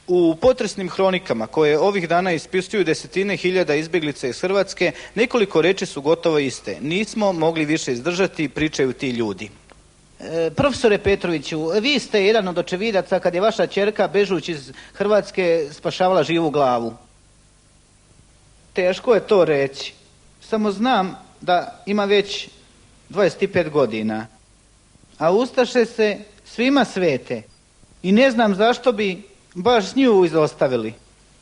U potresnim hronikama koje ovih dana ispisuju desetine hiljada izbjeglica iz Hrvatske, nekoliko reči su gotovo iste. Nismo mogli više izdržati, pričaju ti ljudi. Profesore Petroviću, vi ste jedan od očevidaca kad je vaša ćerka bežući iz Hrvatske spašavala živu glavu. Teško je to reći. Samo znam da ima već 25 godina. A ustaše se svima svete. I ne znam zašto bi baš s nju izostavili.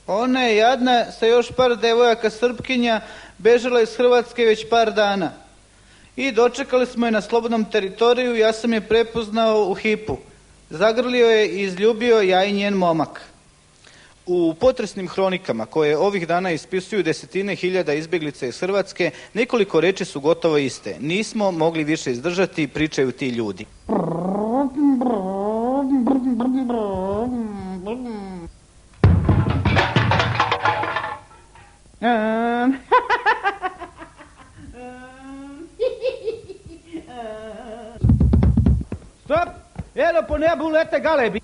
Ona je jadna sa još par devojaka Srpkinja bežala iz Hrvatske već par dana. I dočekali smo je na slobodnom teritoriju, ja sam je prepoznao u hipu. Zagrlio je i izljubio ja i njen momak. U potresnim hronikama koje ovih dana ispisuju desetine hiljada izbjeglica iz Hrvatske, nekoliko reči su gotovo iste. Nismo mogli više izdržati, pričaju ti ljudi. Stop! Evo po nebu lete galebi.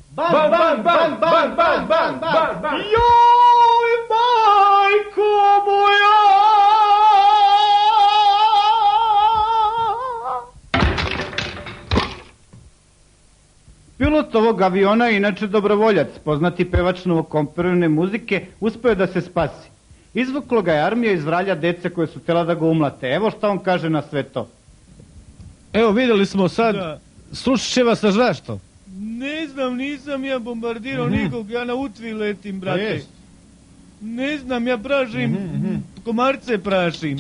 Ban, ban, ban, ban, ban, ban, ban, ban, ban. Joj, majko moja! Pilot ovog aviona je inače dobrovoljac, poznati pevač novokomponovane muzike, uspio je da se spasi. Izvuklo ga je armija iz Vralja dece koje su htjela da ga umlate. Evo šta on kaže na sve to. Evo vidjeli smo sad, slušat će vas na zašto? Ne znam, nisam ja bombardirao nikog, ja na Utvi letim, brate. Ne znam, ja prašim, komarce prašim.